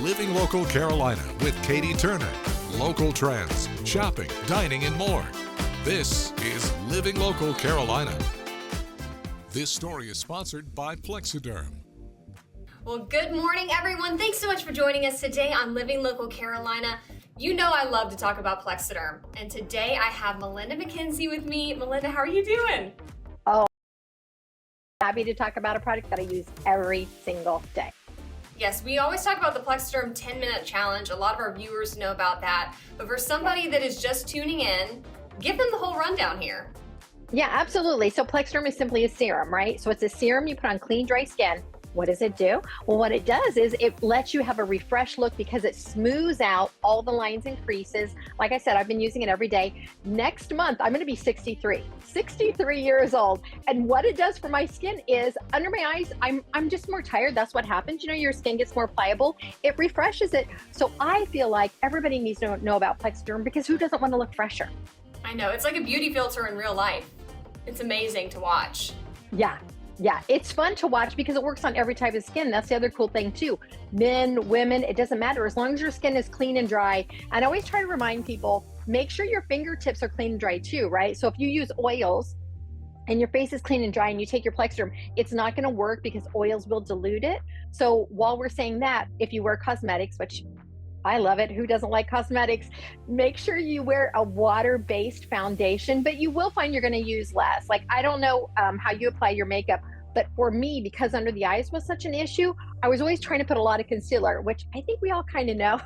Living Local Carolina with Katie Turner. Local trends, shopping, dining, and more. This is Living Local Carolina. This story is sponsored by Plexiderm. Well, good morning, everyone. Thanks so much for joining us today on Living Local Carolina. You know I love to talk about Plexiderm, and today I have Melinda McKenzie with me. Melinda, how are you doing? Oh, happy to talk about a product that I use every single day. Yes, we always talk about the Plexiderm 10-minute challenge. A lot of our viewers know about that. But for somebody that is just tuning in, give them the whole rundown here. Yeah, absolutely. So Plexiderm is simply a serum, right? So it's a serum you put on clean, dry skin. What does it do? Well, what it does is it lets you have a refreshed look because it smooths out all the lines and creases. Like I said, I've been using it every day. Next month, I'm going to be 63 years old. And what it does for my skin is under my eyes, I'm just more tired. That's what happens. You know, your skin gets more pliable. It refreshes it. So I feel like everybody needs to know about Plexiderm because who doesn't want to look fresher? I know. It's like a beauty filter in real life. It's amazing to watch. Yeah, it's fun to watch because it works on every type of skin. That's the other cool thing too. Men, women, it doesn't matter as long as your skin is clean and dry. And I always try to remind people, make sure your fingertips are clean and dry too, right? So if you use oils and your face is clean and dry and you take your Plexiderm, it's not going to work because oils will dilute it. So while we're saying that, if you wear cosmetics, which I love it. Who doesn't like cosmetics? Make sure you wear a water-based foundation, but you will find you're going to use less. Like, I don't know how you apply your makeup, but for me, because under the eyes was such an issue, I was always trying to put a lot of concealer, which I think we all kind of know.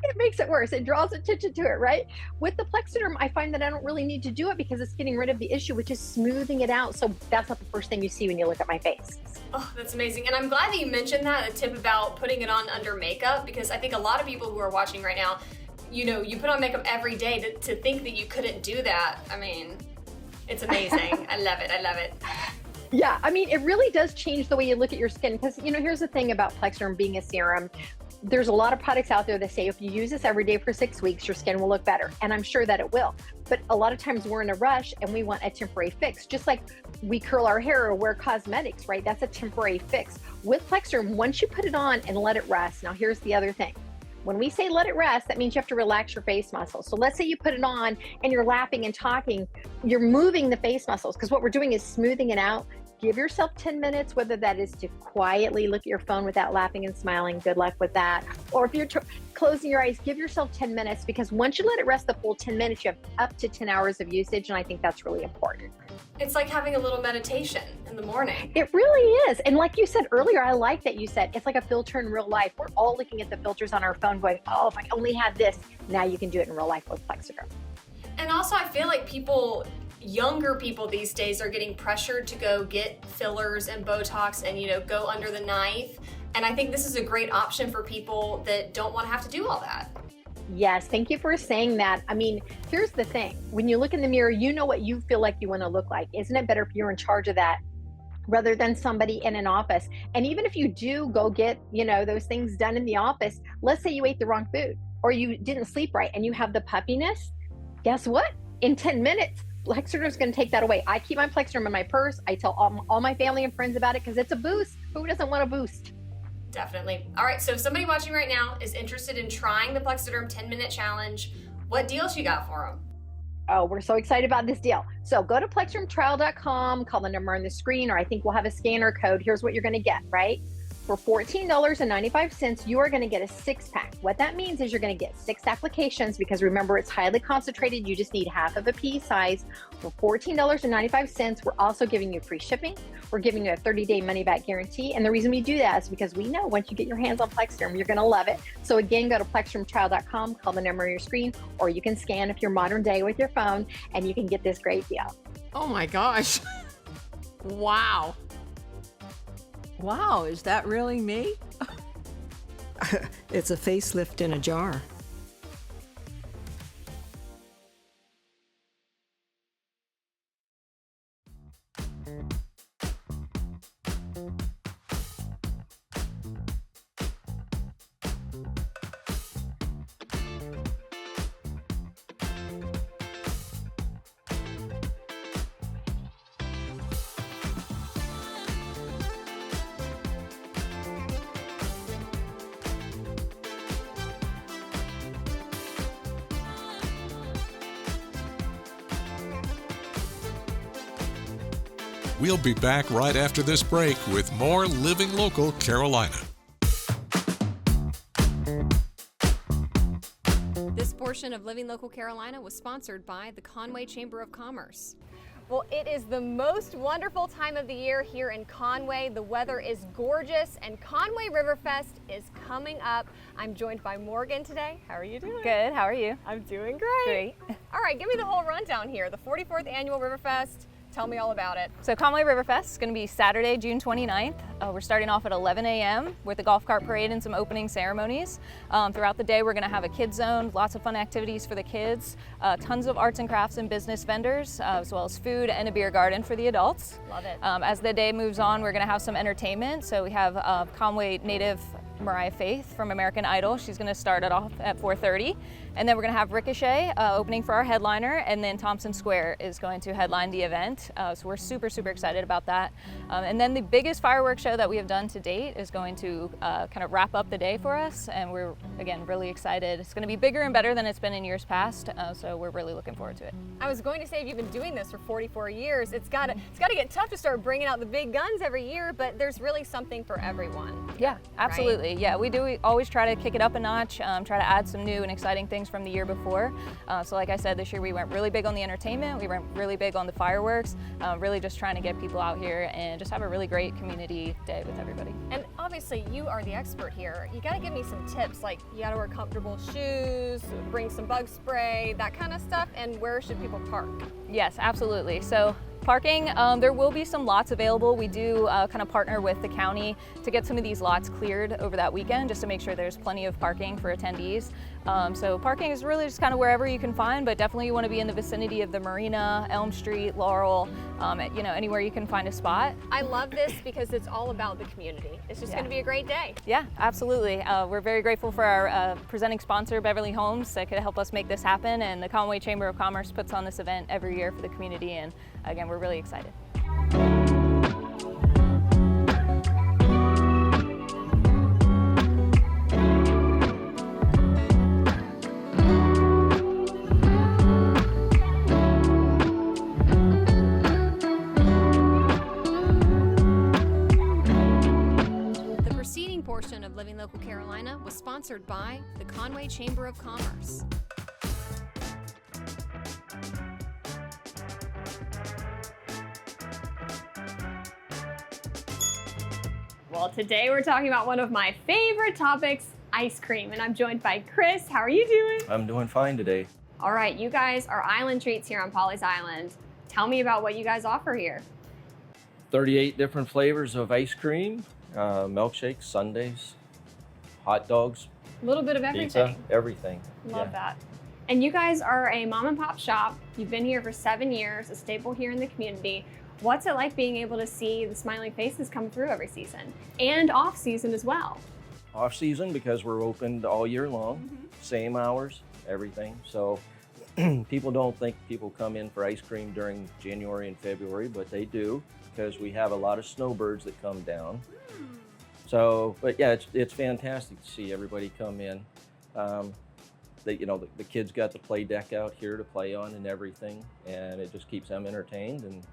It makes it worse. It draws attention to it, right? With the Plexiderm, I find that I don't really need to do it because it's getting rid of the issue, which is smoothing it out. So that's not the first thing you see when you look at my face. Oh, that's amazing. And I'm glad that you mentioned that, a tip about putting it on under makeup, because I think a lot of people who are watching right now, you know, you put on makeup every day to think that you couldn't do that. I mean, it's amazing. I love it. I love it. Yeah, I mean, it really does change the way you look at your skin because, you know, here's the thing about Plexiderm being a serum. There's a lot of products out there that say if you use this every day for 6 weeks, your skin will look better. And I'm sure that it will. But a lot of times we're in a rush and we want a temporary fix. Just like we curl our hair or wear cosmetics, right? That's a temporary fix. With Plexiderm, once you put it on and let it rest, now here's the other thing. When we say let it rest, that means you have to relax your face muscles. So let's say you put it on and you're laughing and talking, you're moving the face muscles because what we're doing is smoothing it out. Give yourself 10 minutes, whether that is to quietly look at your phone without laughing and smiling. Good luck with that. Or if you're closing your eyes, give yourself 10 minutes because once you let it rest the full 10 minutes, you have up to 10 hours of usage. And I think that's really important. It's like having a little meditation in the morning. It really is. And like you said earlier, I like that you said it's like a filter in real life. We're all looking at the filters on our phone going, oh, if I only had this. Now you can do it in real life with Plexiderm. And also I feel like younger people these days are getting pressured to go get fillers and Botox and, you know, go under the knife. And I think this is a great option for people that don't want to have to do all that. Yes, thank you for saying that. I mean, here's the thing. When you look in the mirror, you know what you feel like you want to look like. Isn't it better if you're in charge of that rather than somebody in an office? And even if you do go get, you know, those things done in the office, let's say you ate the wrong food or you didn't sleep right and you have the puffiness, guess what? In 10 minutes, Plexiderm is going to take that away. I keep my Plexiderm in my purse. I tell all my family and friends about it because it's a boost. Who doesn't want a boost? Definitely. All right, so if somebody watching right now is interested in trying the Plexiderm 10-minute challenge, what deals you got for them? Oh, we're so excited about this deal. So go to PlexidermTrial.com, call the number on the screen, or I think we'll have a scanner code. Here's what you're going to get, right? For $14.95, you are going to get a 6-pack. What that means is you're going to get 6 applications because remember, it's highly concentrated. You just need half of a pea size. For $14.95, we're also giving you free shipping. We're giving you a 30-day money-back guarantee. And the reason we do that is because we know once you get your hands on Plexiderm, you're going to love it. So again, go to PlexidermTrial.com, call the number on your screen, or you can scan if you're modern day with your phone, and you can get this great deal. Oh my gosh. Wow. Wow, is that really me? It's a facelift in a jar. We'll be back right after this break with more Living Local Carolina. This portion of Living Local Carolina was sponsored by the Conway Chamber of Commerce. Well, it is the most wonderful time of the year here in Conway. The weather is gorgeous and Conway Riverfest is coming up. I'm joined by Morgan today. How are you doing? Good, how are you? I'm doing great. All right, give me the whole rundown here. The 44th Annual Riverfest. Tell me all about it. So Conway Riverfest is going to be Saturday, June 29th. We're starting off at 11 a.m. with the golf cart parade and some opening ceremonies. Throughout the day, we're going to have a kids zone, lots of fun activities for the kids, tons of arts and crafts and business vendors, as well as food and a beer garden for the adults. Love it. As the day moves on, we're going to have some entertainment. So we have Conway native Mariah Faith from American Idol. She's going to start it off at 4:30. And then we're going to have Ricochet opening for our headliner, and then Thompson Square is going to headline the event. So we're super, super excited about that. And then the biggest fireworks show that we have done to date is going to kind of wrap up the day for us. And we're, again, really excited. It's going to be bigger and better than it's been in years past. So we're really looking forward to it. I was going to say, if you've been doing this for 44 years, it's got to get tough to start bringing out the big guns every year, but there's really something for everyone. Yeah, absolutely. Right? Yeah, we always try to kick it up a notch, try to add some new and exciting things from the year before. So like I said, this year we went really big on the entertainment, we went really big on the fireworks, really just trying to get people out here and just have a really great community day with everybody. And obviously you are the expert here. You got to give me some tips, like you got to wear comfortable shoes, bring some bug spray, that kind of stuff, and where should people park? Yes, absolutely. So parking, there will be some lots available. We do kind of partner with the county to get some of these lots cleared over that weekend, just to make sure there's plenty of parking for attendees. So parking is really just kind of wherever you can find, but definitely you want to be in the vicinity of the marina, Elm Street, Laurel, anywhere you can find a spot. I love this because it's all about the community. It's just going to be a great day. Yeah, absolutely. We're very grateful for our presenting sponsor, Beverly Homes, that could help us make this happen. And the Conway Chamber of Commerce puts on this event every year for the community. And again, we're really excited. The preceding portion of Living Local Carolina was sponsored by the Conway Chamber of Commerce. Well, today we're talking about one of my favorite topics, ice cream, and I'm joined by Chris. How are you doing? I'm doing fine today. All right, you guys are Island Treats here on Polly's Island. Tell me about what you guys offer here. 38 different flavors of ice cream, milkshakes, sundaes, hot dogs, A little bit of everything. pizza, everything. Love Yeah. that. And you guys are a mom and pop shop. You've been here for 7 years, a staple here in the community. What's it like being able to see the smiling faces come through every season and off season as well? Off season because we're open all year long, Mm-hmm. same hours, everything. So people don't think people come in for ice cream during January and February, but they do because we have a lot of snowbirds that come down. So, but yeah, it's fantastic to see everybody come in. The kids got the play deck out here to play on and everything, and it just keeps them entertained. And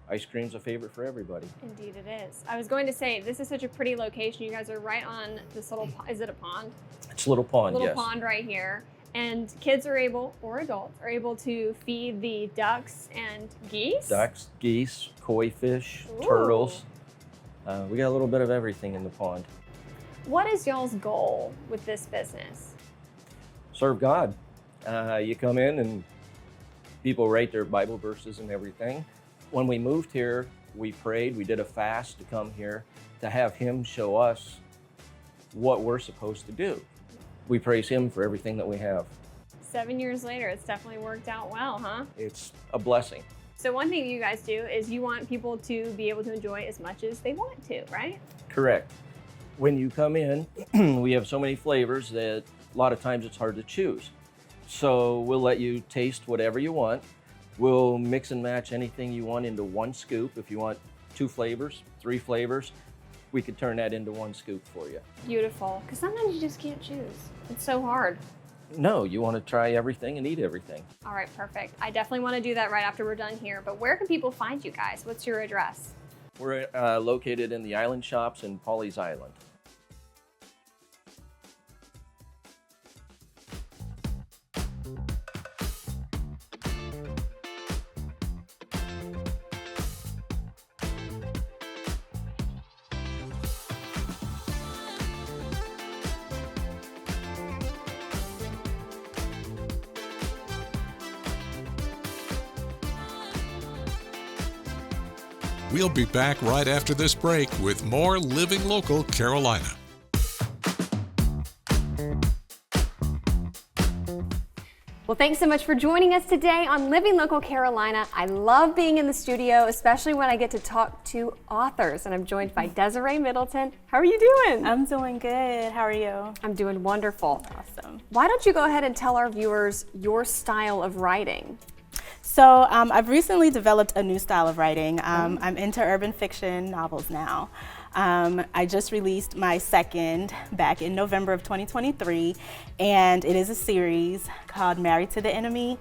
ice cream's a favorite for everybody. Indeed it is. I was going to say, this is such a pretty location. You guys are right on this little, is it a pond? It's a little pond, Little yes. pond right here. And kids are able, or adults, are able to feed the ducks and geese. Ducks, geese, koi fish, Ooh. turtles. We got a little bit of everything in the pond. What is y'all's goal with this business? Serve God. You come in and people write their Bible verses and everything. When we moved here, we prayed, we did a fast to come here to have Him show us what we're supposed to do. We praise Him for everything that we have. 7 years later, it's definitely worked out well, huh? It's a blessing. So one thing you guys do is you want people to be able to enjoy as much as they want to, right? Correct. When you come in, we have so many flavors that a lot of times it's hard to choose. So we'll let you taste whatever you want. We'll mix and match anything you want into one scoop. If you want 2 flavors, 3 flavors, we could turn that into one scoop for you. Beautiful. Because sometimes you just can't choose. It's so hard. No, you want to try everything and eat everything. All right, perfect. I definitely want to do that right after we're done here. But where can people find you guys? What's your address? We're located in the Island Shops in Pawleys Island. We'll be back right after this break with more Living Local Carolina. Well, thanks so much for joining us today on Living Local Carolina. I love being in the studio, especially when I get to talk to authors. And I'm joined by Desiree Middleton. How are you doing? I'm doing good. How are you? I'm doing wonderful. Awesome. Why don't you go ahead and tell our viewers your style of writing? So I've recently developed a new style of writing. I'm into urban fiction novels now. I just released my second back in November of 2023, and it is a series called Married to the Enemy.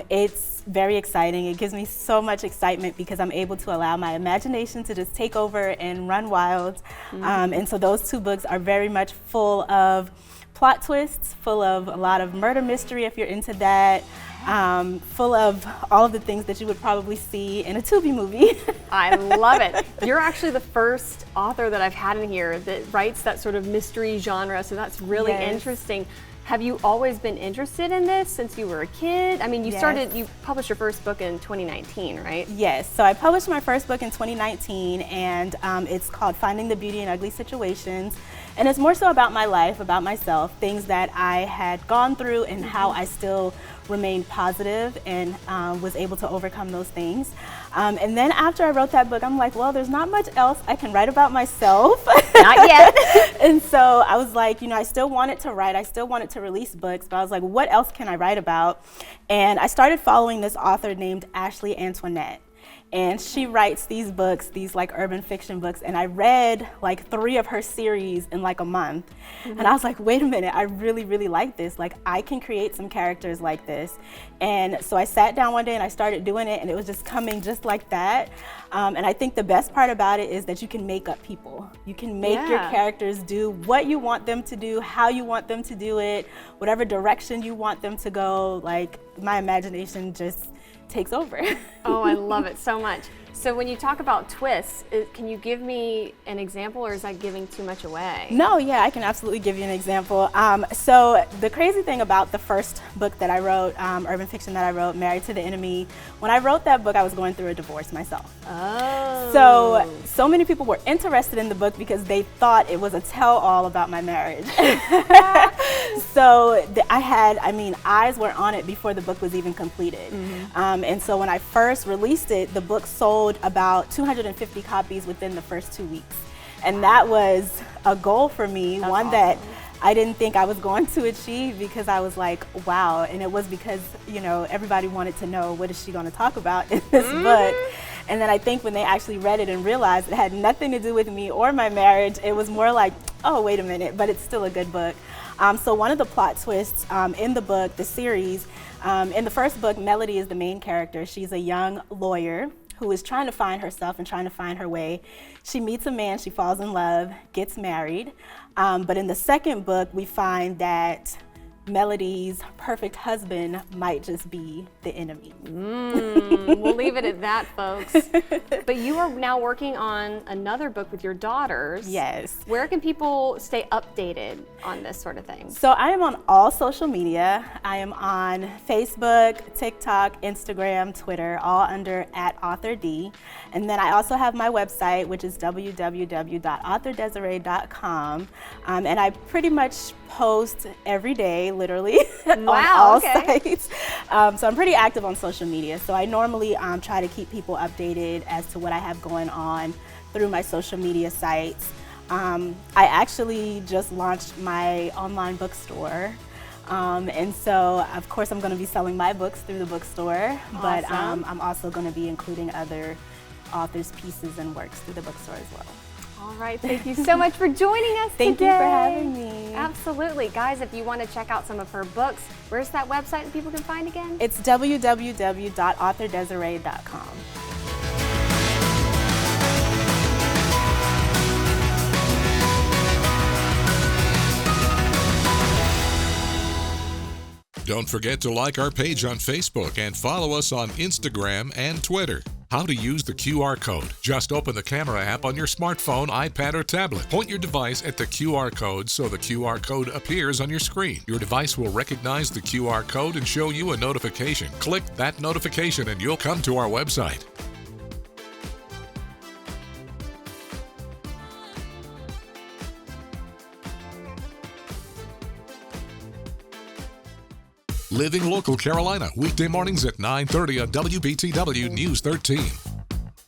It's very exciting. It gives me so much excitement because I'm able to allow my imagination to just take over and run wild. And so those two books are very much full of plot twists, full of a lot of murder mystery if you're into that. Full of all of the things that you would probably see in a Tubi movie. I love it. You're actually the first author that I've had in here that writes that sort of mystery genre, so that's really interesting. Have you always been interested in this since you were a kid? I mean, you published your first book in 2019, right? Yes, so I published my first book in 2019, and it's called Finding the Beauty in Ugly Situations. And it's more so about my life, about myself, things that I had gone through and how I still remained positive and was able to overcome those things. And then after I wrote that book, I'm like, well, there's not much else I can write about myself. Not yet. And so I was like, I still wanted to write, I still wanted to release books, but I was like, what else can I write about? And I started following this author named Ashley Antoinette. And she writes these books, these like urban fiction books, and I read like 3 of her series in like a month. And I was like, wait a minute, I really, really like this. Like, I can create some characters like this. And so I sat down one day and I started doing it, and it was just coming just like that. And I think the best part about it is that you can make up people. You can make your characters do what you want them to do, how you want them to do it, whatever direction you want them to go. Like, my imagination just takes over. Oh, I love it so much. So when you talk about twists, can you give me an example, or is that giving too much away? No, yeah, I can absolutely give you an example. So the crazy thing about the first book that I wrote, urban fiction that I wrote, Married to the Enemy, when I wrote that book, I was going through a divorce myself. Oh. So many people were interested in the book because they thought it was a tell-all about my marriage. So eyes were on it before the book was even completed. And so when I first released it, the book sold about 250 copies within the first 2 weeks. And that was a goal for me, one that I didn't think I was going to achieve, because I was like, wow. And it was because, everybody wanted to know, what is she going to talk about in this book? And then I think when they actually read it and realized it had nothing to do with me or my marriage, it was more like, oh, wait a minute, but it's still a good book. So one of the plot twists in the book, the series, in the first book, Melody is the main character. She's a young lawyer who is trying to find herself and trying to find her way. She meets a man, she falls in love, gets married. But in the second book, we find that Melody's perfect husband might just be the enemy. We'll leave it at that, folks. But you are now working on another book with your daughters. Yes. Where can people stay updated on this sort of thing? So I am on all social media. I am on Facebook, TikTok, Instagram, Twitter, all under @AuthorD. And then I also have my website, which is www.authordesiree.com. And I pretty much post every day, literally, on all sites. So I'm pretty active on social media. So I normally try to keep people updated as to what I have going on through my social media sites. I actually just launched my online bookstore. And so, of course, I'm going to be selling my books through the bookstore, but I'm also going to be including other authors' pieces and works through the bookstore as well. All right, thank you so much for joining us Thank today. you for having me. Absolutely. Guys, if you want to check out some of her books, where's that website that people can find again? It's www.authordesiree.com. Don't forget to like our page on Facebook and follow us on Instagram and Twitter. How to use the QR code. Just open the camera app on your smartphone, iPad, or tablet. Point your device at the QR code so the QR code appears on your screen. Your device will recognize the QR code and show you a notification. Click that notification and you'll come to our website. Living Local Carolina, weekday mornings at 9:30 on WBTW News 13.